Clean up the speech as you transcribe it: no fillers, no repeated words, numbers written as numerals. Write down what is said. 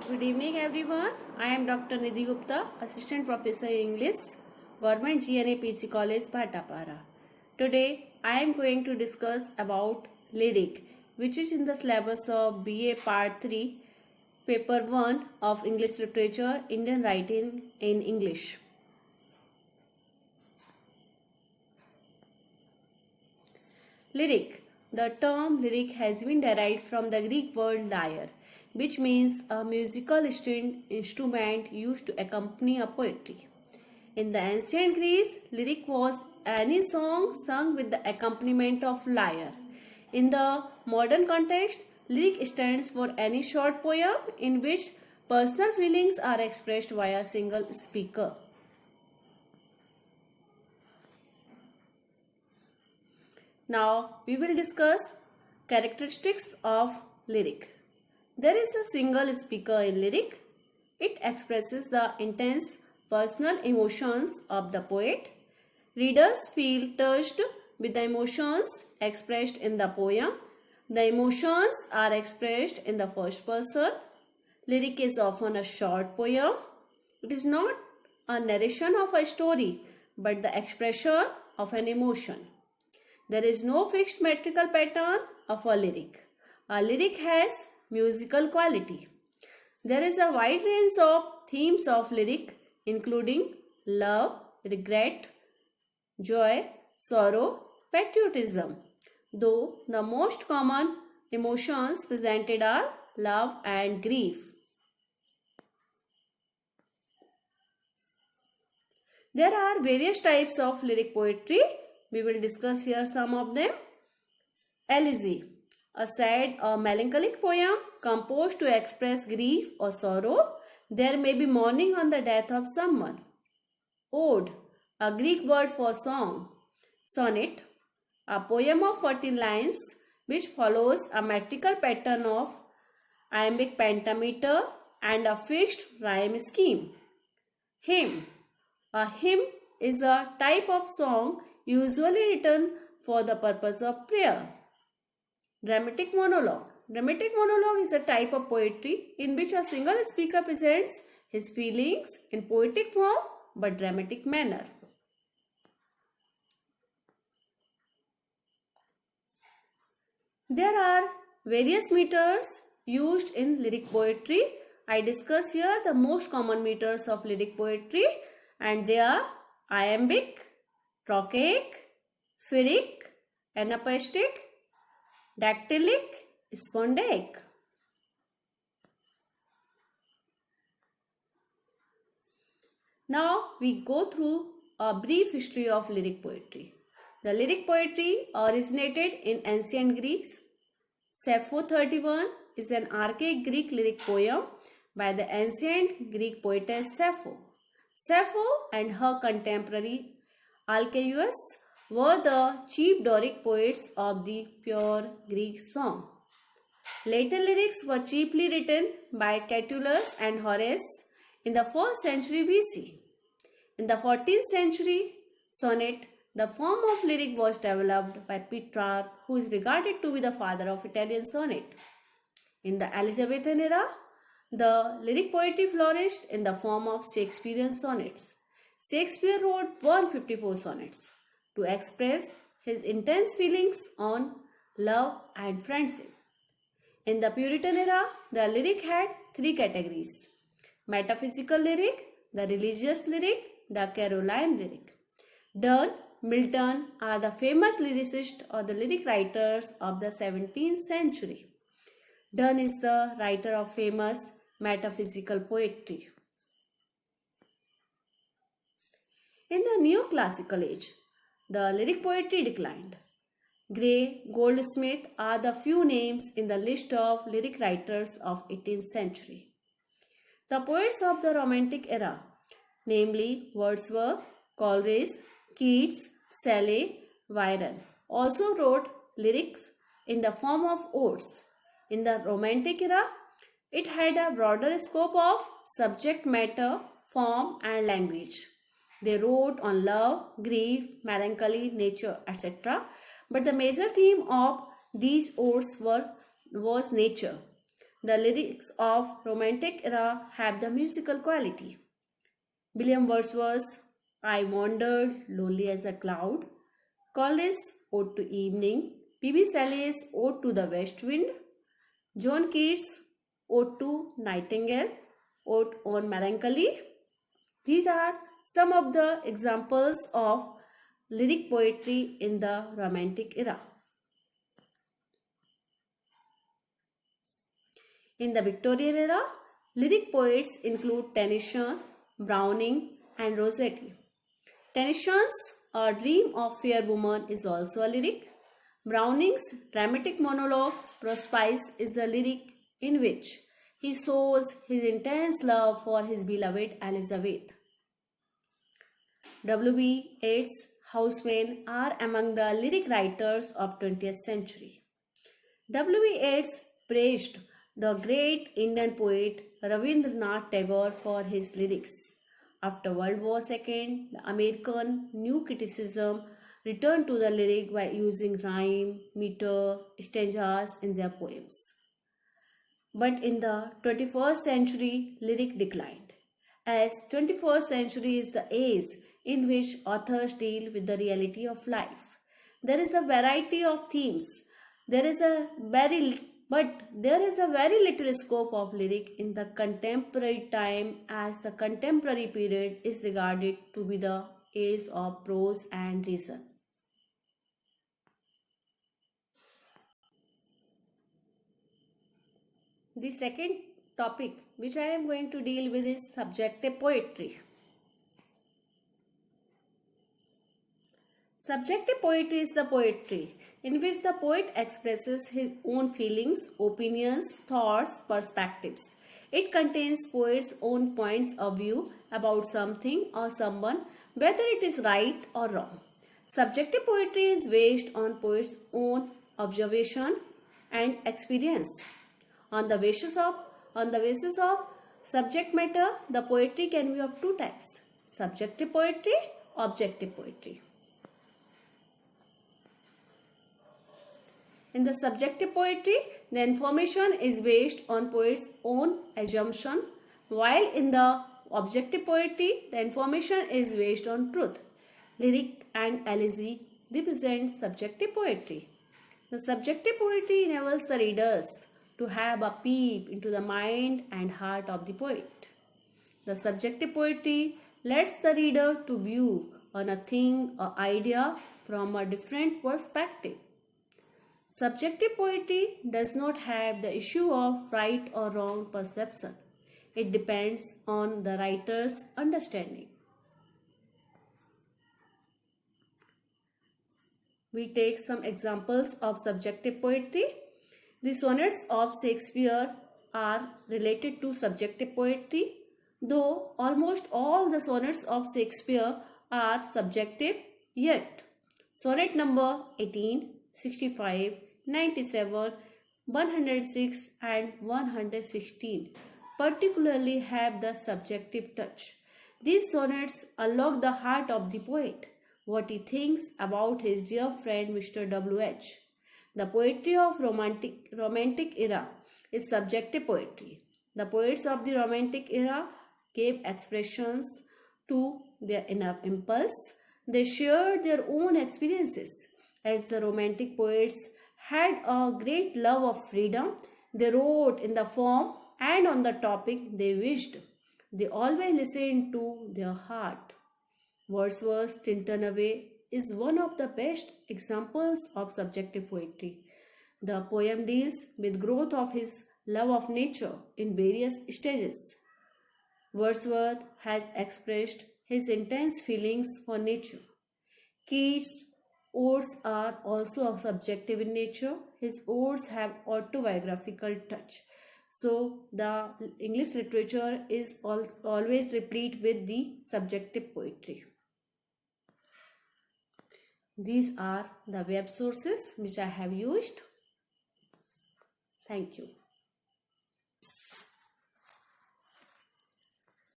Good evening everyone. I am Dr. Nidhi Gupta, Assistant Professor in English, Government GNA PG College, Bhattapara. Today I am going to discuss about lyric, which is in the syllabus of BA Part 3, Paper 1 of English Literature, Indian Writing in English. Lyric. The term lyric has been derived from the Greek word lyre, which means a musical stringed instrument used to accompany a poetry. In the ancient Greece, lyric was any song sung with the accompaniment of lyre. In the modern context, lyric stands for any short poem in which personal feelings are expressed via a single speaker. Now we will discuss characteristics of lyric. There is a single speaker in lyric. It expresses the intense personal emotions of the poet. Readers feel touched with the emotions expressed in the poem. The emotions are expressed in the first person. Lyric is often a short poem. It is not a narration of a story, but the expression of an emotion. There is no fixed metrical pattern of a lyric. A lyric has musical quality. There is a wide range of themes of lyric, including love, regret, joy, sorrow, patriotism, though the most common emotions presented are love and grief. There are various types of lyric poetry. We will discuss here some of them. Elegy, a sad or melancholic poem composed to express grief or sorrow. There may be mourning on the death of someone. Ode, a Greek word for song. Sonnet, a poem of 14 lines which follows a metrical pattern of iambic pentameter and a fixed rhyme scheme. Hymn, a hymn is a type of song usually written for the purpose of prayer. Dramatic monologue. Dramatic monologue is a type of poetry in which a single speaker presents his feelings in poetic form but dramatic manner. There are various meters used in lyric poetry. I discuss here the most common meters of lyric poetry, and they are iambic, trochaic, pyrrhic, anapestic, dactylic, spondaic. Now we go through a brief history of lyric poetry. The lyric poetry originated in ancient Greece. Sappho 31 is an archaic Greek lyric poem by the ancient Greek poetess Sappho. Sappho and her contemporary Alcaeus were the chief Doric poets of the pure Greek song. Later lyrics were chiefly written by Catullus and Horace in the 1st century BC. In the 14th century, sonnet, the form of lyric, was developed by Petrarch, who is regarded to be the father of Italian sonnet. In the Elizabethan era, the lyric poetry flourished in the form of Shakespearean sonnets. Shakespeare wrote 154 sonnets to express his intense feelings on love and friendship. In the Puritan era, the lyric had three categories: metaphysical lyric, the religious lyric, the Caroline lyric. Donne, Milton are the famous lyricists or the lyric writers of the 17th century. Donne is the writer of famous metaphysical poetry. In the neoclassical age, the lyric poetry declined. Gray, Goldsmith are the few names in the list of lyric writers of 18th century. The poets of the Romantic era, namely Wordsworth, Coleridge, Keats, Shelley, Byron, also wrote lyrics in the form of odes. In the Romantic era, it had a broader scope of subject matter, form and language. They wrote on love, grief, melancholy, nature, etc. But the major theme of these odes was nature. The lyrics of Romantic era have the musical quality. William Wordsworth's I Wandered, Lonely as a Cloud, Collis' Ode to Evening, P.B. Shelley's Ode to the West Wind, John Keats' Ode to Nightingale, Ode on Melancholy. These are some of the examples of lyric poetry in the Romantic era. In the Victorian era, lyric poets include Tennyson, Browning, and Rossetti. Tennyson's A Dream of Fair Woman is also a lyric. Browning's dramatic monologue Prospice is the lyric in which he shows his intense love for his beloved Elizabeth. W.B. Yeats' Housemen are among the lyric writers of 20th century. W.B. Yeats praised the great Indian poet Rabindranath Tagore for his lyrics. After World War II, the American New Criticism returned to the lyric by using rhyme, meter, stanzas in their poems. But in the 21st century, lyric declined, as 21st century is the age in which authors deal with the reality of life. There is a variety of themes. There is a very little scope of lyric in the contemporary time, as the contemporary period is regarded to be the age of prose and reason. The second topic which I am going to deal with is subjective poetry. Subjective poetry is the poetry in which the poet expresses his own feelings, opinions, thoughts, perspectives. It contains poet's own points of view about something or someone, whether it is right or wrong. Subjective poetry is based on poet's own observation and experience. On the basis of subject matter, the poetry can be of two types: subjective poetry, objective poetry. In the subjective poetry, the information is based on poet's own assumption, while in the objective poetry, the information is based on truth. Lyric and elegy represent subjective poetry. The subjective poetry enables the readers to have a peep into the mind and heart of the poet. The subjective poetry lets the reader to view on a thing or idea from a different perspective. Subjective poetry does not have the issue of right or wrong perception. It depends on the writer's understanding. We take some examples of subjective poetry. The sonnets of Shakespeare are related to subjective poetry, though almost all the sonnets of Shakespeare are subjective, yet sonnet number 18, 65, 97, 106 and 116 particularly have the subjective touch. These sonnets unlock the heart of the poet, what he thinks about his dear friend Mr. W.H. The poetry of romantic era is subjective poetry. The poets of the romantic era gave expressions to their inner impulse. They shared their own experiences. As the romantic poets had a great love of freedom, they wrote in the form and on the topic they wished. They always listened to their heart. Wordsworth's Tinternaway is one of the best examples of subjective poetry. The poem deals with growth of his love of nature in various stages. Wordsworth has expressed his intense feelings for nature. Keats' odes are also subjective in nature. His odes have autobiographical touch. So the English literature is always replete with the subjective poetry. These are the web sources which I have used. Thank you.